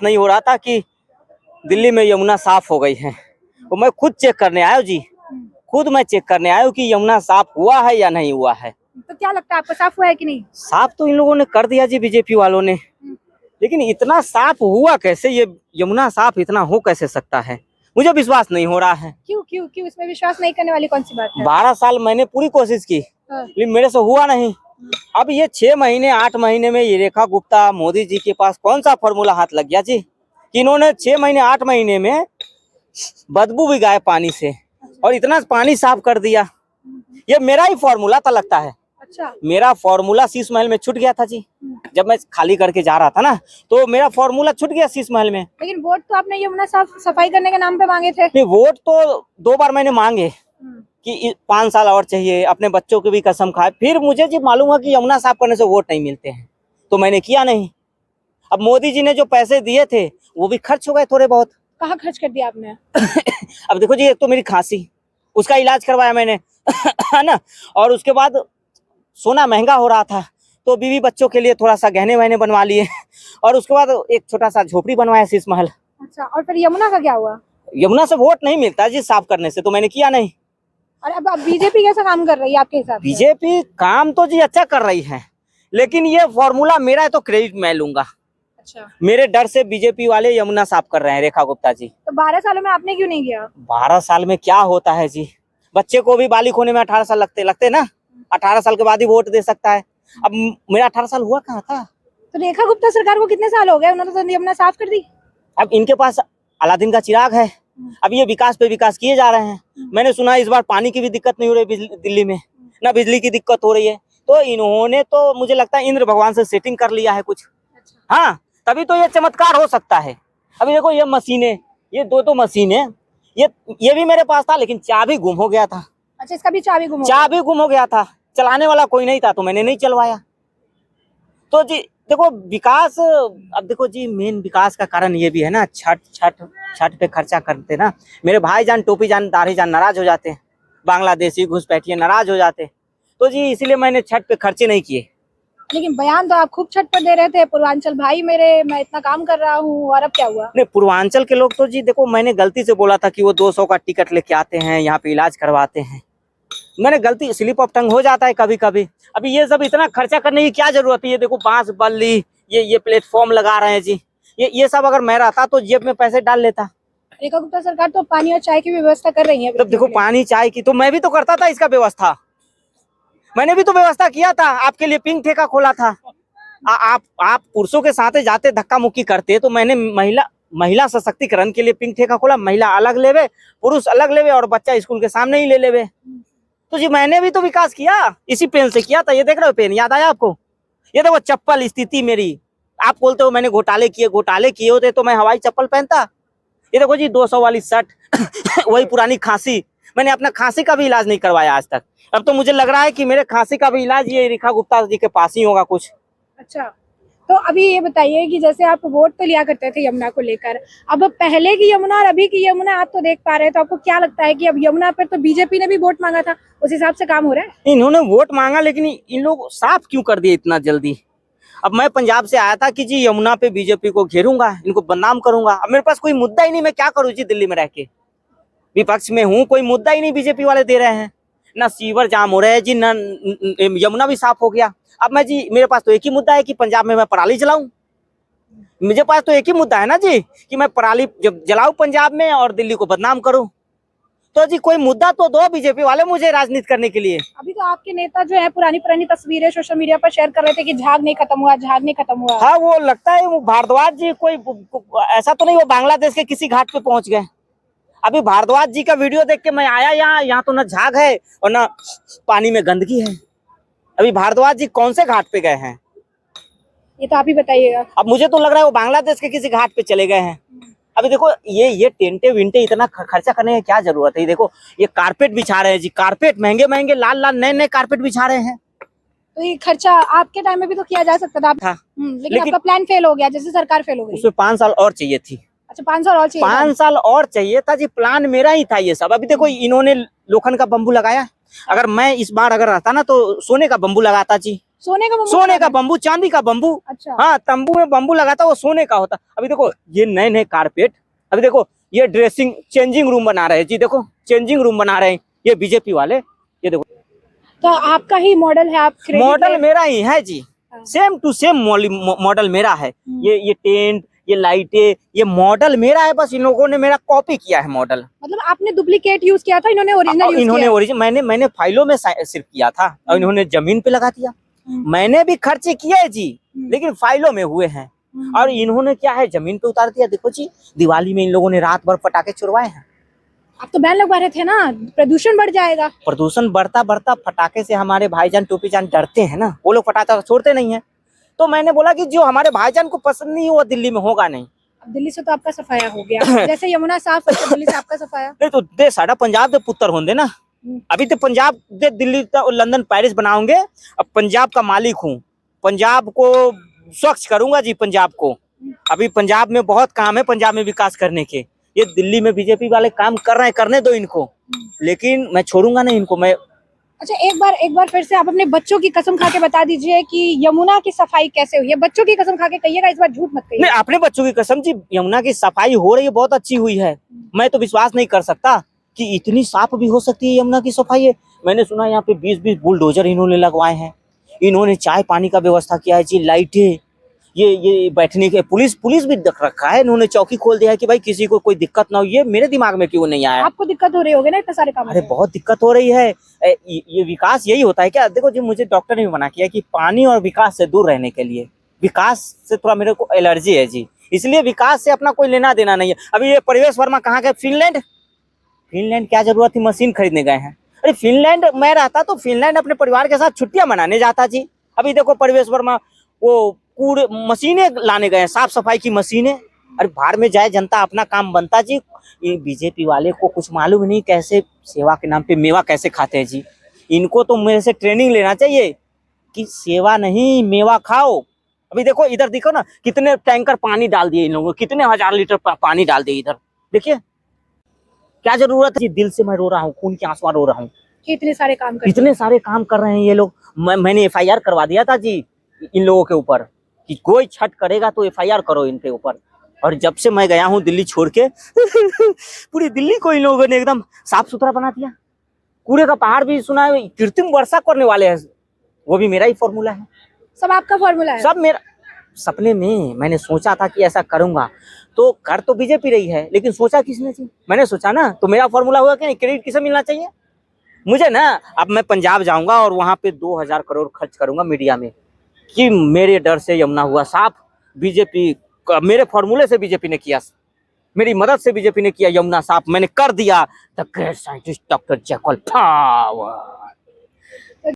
नहीं हो रहा था कि दिल्ली में यमुना साफ हो गई है। तो मैं खुद चेक करने आया जी, खुद मैं चेक करने आया कि यमुना साफ हुआ है या नहीं हुआ है। तो क्या लगता है आपको, साफ हुआ है कि नहीं? साफ तो इन लोगों ने कर दिया जी, बीजेपी वालों ने, लेकिन इतना साफ हुआ कैसे? ये यमुना साफ इतना हो कैसे सकता है? मुझे विश्वास नहीं हो रहा है। क्यों क्यों क्यों इसमें विश्वास नहीं करने वाली कौन सी बात है? 12 साल मैंने पूरी कोशिश की, लेकिन मेरे से हुआ नहीं। अब ये 6 महीने 8 महीने में ये रेखा गुप्ता मोदी जी के पास कौन सा फॉर्मूला हाथ लग गया जी कि इन्होंने 6 महीने 8 महीने में बदबू भी गाय पानी से और इतना पानी साफ कर दिया। ये मेरा ही फॉर्मूला था लगता है। अच्छा, मेरा फॉर्मूला शीश महल में छूट गया था जी। जब मैं खाली करके जा रहा था ना, तो मेरा फॉर्मूला छूट गया शीश महल में। लेकिन वोट तो आपने यमुना सफाई करने के नाम पे मांगे थे। नहीं, वोट तो 2 बार मैंने मांगे कि 5 साल और चाहिए, अपने बच्चों की भी कसम खाए। फिर मुझे जी मालूम है कि यमुना साफ करने से वोट नहीं मिलते हैं, तो मैंने किया नहीं। अब मोदी जी ने जो पैसे दिए थे वो भी खर्च हो गए थोड़े बहुत। कहाँ खर्च कर दिया आपने? अब देखो जी, एक तो मेरी खांसी, उसका इलाज करवाया मैंने है ना, और उसके बाद सोना महंगा हो रहा था, तो बीवी बच्चों के लिए थोड़ा सा गहने वहने बनवा लिए, और उसके बाद एक छोटा सा झोपड़ी बनवाया शीश महल। अच्छा, और फिर यमुना का क्या हुआ? यमुना से वोट नहीं मिलता जी साफ करने से, तो मैंने किया नहीं। और अब बीजेपी कैसा काम कर रही है आपके हिसाब से? बीजेपी काम तो जी अच्छा कर रही है, लेकिन ये फॉर्मूला मेरा है तो क्रेडिट मैं लूंगा। अच्छा, मेरे डर से बीजेपी वाले यमुना साफ कर रहे हैं, रेखा गुप्ता जी। तो 12 सालों में आपने क्यों नहीं किया? 12 साल में क्या होता है जी? बच्चे को भी बालिग होने में 18 साल लगते ना, 18 साल के बाद ही वोट दे सकता है। अब मेरा 18 साल हुआ कहाँ था? तो रेखा गुप्ता सरकार को कितने साल हो गए? उन्होंने तो यमुना साफ कर दी। अब इनके पास अलादीन का चिराग है, अब ये विकास पे विकास किए जा रहे हैं। मैंने सुना इस बार पानी की भी दिक्कत नहीं हो रही दिल्ली में, ना बिजली की दिक्कत हो रही है। तो इन्होंने तो मुझे लगता है इंद्र भगवान से सेटिंग कर लिया है कुछ। हाँ, तभी तो ये चमत्कार हो सकता है। अभी देखो ये मशीनें, ये दो मशीनें, ये भी मेरे पास था, लेकिन चाबी गुम हो गया था। अच्छा, इसका भी चाबी गुम हो गया था, चलाने वाला कोई नहीं था, तो मैंने नहीं चलवाया। तो जी देखो विकास, अब देखो जी मेन विकास का कारण ये भी है ना, छठ पे खर्चा करते ना, मेरे भाईजान टोपी जान दाढ़ी जान नाराज हो जाते हैं, बांग्लादेशी घुसपैठिए नाराज हो जाते, तो जी इसीलिए मैंने छठ पे खर्चे नहीं किए। लेकिन बयान तो आप खूब छठ पर दे रहे थे, पूर्वांचल भाई मेरे, मैं इतना काम कर रहा हूँ, और अब क्या हुआ? नहीं, पूर्वांचल के लोग तो जी देखो, मैंने गलती से बोला था कि वो 200 का टिकट लेके आते हैं, यहाँ पे इलाज करवाते हैं। मैंने गलती, स्लिप ऑफ टंग हो जाता है कभी कभी। अभी ये सब इतना खर्चा करने की क्या जरूरत है? ये देखो बांस बल्ली, ये प्लेटफॉर्म लगा रहे हैं जी, ये सब अगर मैं रहता तो जेब में पैसे डाल लेता। रेखा गुप्ता सरकार तो पानी और चाय की व्यवस्था कर रही है। तब देखो पानी चाय की तो मैं भी तो करता था इसका व्यवस्था, मैंने भी तो व्यवस्था किया था, आपके लिए पिंक ठेका खोला था। आप पुरुषों के साथ जाते धक्का मुक्की करते, तो मैंने महिला सशक्तिकरण के लिए पिंक ठेका खोला। महिला अलग लेवे, पुरुष अलग लेवे, और बच्चा स्कूल के सामने ही ले लेवे। तो जी मैंने भी तो विकास किया, इसी पेन से किया था। ये देख रहे हो पेन, याद आया आपको? ये देखो चप्पल स्थिति मेरी, आप बोलते हो मैंने घोटाले किए होते तो मैं हवाई चप्पल पहनता। ये देखो जी 200 वाली शर्ट वही पुरानी खांसी, मैंने अपना खांसी का भी इलाज नहीं करवाया आज तक। अब तो मुझे लग रहा है कि मेरे खांसी का भी इलाज ये रेखा गुप्ता जी के पास ही होगा कुछ। अच्छा, तो अभी ये बताइए कि जैसे आप वोट तो लिया करते थे यमुना को लेकर, अब पहले की यमुना और अभी की यमुना आप तो देख पा रहे हैं, तो आपको क्या लगता है कि अब यमुना पर तो बीजेपी ने भी वोट मांगा था, उस हिसाब से काम हो रहा है? इन्होंने वोट मांगा, लेकिन इन लोग साफ क्यों कर दिए इतना जल्दी? अब मैं पंजाब से आया था कि जी यमुना पे बीजेपी को घेरूंगा, इनको बदनाम करूंगा। अब मेरे पास कोई मुद्दा ही नहीं, मैं क्या करूं जी? दिल्ली में रह के विपक्ष में हूँ, कोई मुद्दा ही नहीं बीजेपी वाले दे रहे हैं। ना सीवर जाम हो रहे हैं जी, ना यमुना भी साफ हो गया। अब मैं जी, मेरे पास तो एक ही मुद्दा है कि पंजाब में मैं पराली जलाऊं। मेरे पास तो एक ही मुद्दा है ना जी, कि मैं पराली जलाऊं पंजाब में और दिल्ली को बदनाम करूं। तो जी कोई मुद्दा तो दो बीजेपी वाले मुझे राजनीति करने के लिए। अभी तो आपके नेता जो है पुरानी तस्वीरें सोशल मीडिया पर शेयर कर रहे थे कि झाग नहीं खत्म हुआ। हाँ, वो लगता है वो भारद्वाज जी, कोई ऐसा तो नहीं वो बांग्लादेश के किसी घाट पे पहुंच गए। अभी भारद्वाज जी का वीडियो देख के मैं आया यहाँ तो ना झाग है और ना पानी में गंदगी है। अभी भारद्वाज जी कौन से घाट पे गए हैं, ये तो आप ही बताइएगा। अब मुझे तो लग रहा है वो बांग्लादेश के किसी घाट पे चले गए हैं। अभी देखो ये टेंटे विंटे इतना खर्चा करने की क्या जरूरत है? ये देखो ये कारपेट बिछा रहे हैं जी, कारपेट महंगे लाल नए कारपेट बिछा रहे हैं। तो ये खर्चा आपके टाइम में भी तो किया जा सकता था। लेकिन आपका प्लान फेल हो गया, जैसे सरकार फेल हो गई। उसमें 5 साल और चाहिए थी। अच्छा, 5 साल और चाहिए? 5 साल और चाहिए था जी, प्लान मेरा ही था ये सब। अभी देखो इन्होंने लोखंड का बम्बू लगाया, अगर मैं इस बार अगर रहता ना तो सोने का बम्बू लगाता जी। सोने का बम्बू सोने लगा का है? बम्बू, चांदी का बम्बू। अच्छा। हाँ, तंबू में बम्बू लगाता, वो सोने का होता। अभी देखो ये नए नए कारपेट, अभी देखो ये ड्रेसिंग चेंजिंग रूम बना रहे हैं जी, देखो चेंजिंग रूम बना रहे हैं ये बीजेपी वाले, ये देखो। तो आपका ही मॉडल है, आप क्रेडिट मॉडल मेरा ही है जी, हाँ। सेम टू सेम मॉडल मेरा है। हम्म। ये टेंट, ये लाइटें, ये मॉडल मेरा है, बस इन लोगों ने मेरा कॉपी किया है मॉडल। मतलब आपने डुप्लीकेट यूज किया था, इन्होंने ओरिजिनल यूज इन्होंने किया है। ओरिजिनल, मैंने फाइलों में सिर्फ किया था और इन्होंने जमीन पे लगा दिया। मैंने भी खर्चे किए हैं जी, लेकिन फाइलों में हुए हैं। और इन्होंने क्या है, जमीन पे उतार दिया। देखो जी, दिवाली में इन लोगों ने रात भर पटाखे छुड़वाए हैं। आप तो बैन लगवा रहे थे ना, प्रदूषण बढ़ जाएगा। प्रदूषण बढ़ता बढ़ता फटाखे से हमारे भाईजान टोपी जान डरते हैं ना, वो लोग पटाखा छोड़ते नहीं है। तो मैंने बोला कि जो हमारे भाईजान को पसंद नहीं वो दिल्ली में होगा नहीं। अब दिल्ली से तो आपका सफाया हो गया, जैसे यमुना साफ है तो दिल्ली से आपका सफाया। नहीं तो दे साडा पंजाब दे पुत्र होंगे ना। अभी तो पंजाब दे दिल्ली तो लंदन पेरिस बनाओगे। अब पंजाब का मालिक हूँ, पंजाब को स्वच्छ करूंगा जी, पंजाब को। अभी पंजाब में बहुत काम है, पंजाब में विकास करने के। ये दिल्ली में बीजेपी वाले काम कर रहे हैं, करने दो इनको, लेकिन मैं छोड़ूंगा नहीं इनको। मैं अच्छा, एक बार फिर से आप अपने बच्चों की कसम खा के बता दीजिए कि यमुना की सफाई कैसे हुई है। बच्चों की कसम खा के कहिएगा, इस बार झूठ मत नहीं, कहिए। अपने बच्चों की कसम जी, यमुना की सफाई हो रही है, बहुत अच्छी हुई है। मैं तो विश्वास नहीं कर सकता कि इतनी साफ भी हो सकती है यमुना की सफाई है। मैंने सुना यहाँ पे 20-20 बुलडोजर इन्होंने लगवाए हैं। इन्होंने चाय पानी का व्यवस्था किया है जी, लाइटें, ये बैठने के पुलिस भी रख रखा है। इन्होंने चौकी खोल दिया है कि भाई किसी को कोई दिक्कत ना हो। ये मेरे दिमाग में क्यों नहीं आया? आपको दिक्कत हो रही होगी ना इतने सारे काम अरे में। बहुत दिक्कत हो रही है। ये विकास यही होता है क्या? देखो जी, मुझे डॉक्टर ने भी मना किया कि पानी और विकास से दूर रहने के लिए। विकास से थोड़ा मेरे को एलर्जी है जी, इसलिए विकास से अपना कोई लेना देना नहीं है। अभी ये परवेश वर्मा कहाँ गए? फिनलैंड। फिनलैंड क्या जरूरत थी, मशीन खरीदने गए हैं। अरे फिनलैंड मैं रहता तो फिनलैंड अपने परिवार के साथ छुट्टियां मनाने जाता जी। अभी देखो परवेश वर्मा वो कूड़े मशीनें लाने गए हैं, साफ सफाई की मशीनें। अरे बाहर में जाए जनता, अपना काम बनता जी। ये बीजेपी वाले को कुछ मालूम नहीं कैसे सेवा के नाम पे मेवा कैसे खाते हैं जी। इनको तो मेरे से ट्रेनिंग लेना चाहिए कि सेवा नहीं मेवा खाओ। अभी देखो इधर देखो ना, कितने टैंकर पानी डाल दिए इन लोगों, कितने हजार लीटर पानी डाल दिए इधर। देखिए क्या जरूरत है जी। दिल से मैं रो रहा हूँ, खून के आंसू रो रहा हूँ। इतने सारे काम कर इतने सारे काम कर रहे हैं ये लोग। मैंने एफआईआर करवा दिया था जी इन लोगों के ऊपर कि कोई छठ करेगा तो एफआईआर करो इनके ऊपर। और जब से मैं गया हूँ दिल्ली छोड़ के पूरी दिल्ली को इन लोगों ने एकदम साफ सुथरा बना दिया। कूड़े का पहाड़ भी सुना है, कृत्रिम वर्षा करने वाले हैं, वो भी मेरा ही फॉर्मूला है। सब आपका फॉर्मूला है। सब मेरा। सपने में मैंने सोचा था कि ऐसा करूंगा, तो कर तो बीजेपी रही है, लेकिन सोचा किसने जी? मैंने सोचा ना, तो मेरा फॉर्मूला हुआ कि नहीं, क्रेडिट किसे मिलना चाहिए? मुझे ना। अब मैं पंजाब जाऊंगा और वहां पे 2000 करोड़ खर्च करूंगा मीडिया में कि मेरे डर से यमुना हुआ साफ। बीजेपी मेरे फॉर्मूले से बीजेपी ने किया, मेरी मदद से बीजेपी ने किया यमुना साफ। मैंने कर दिया। The great scientist doctor Jacob power.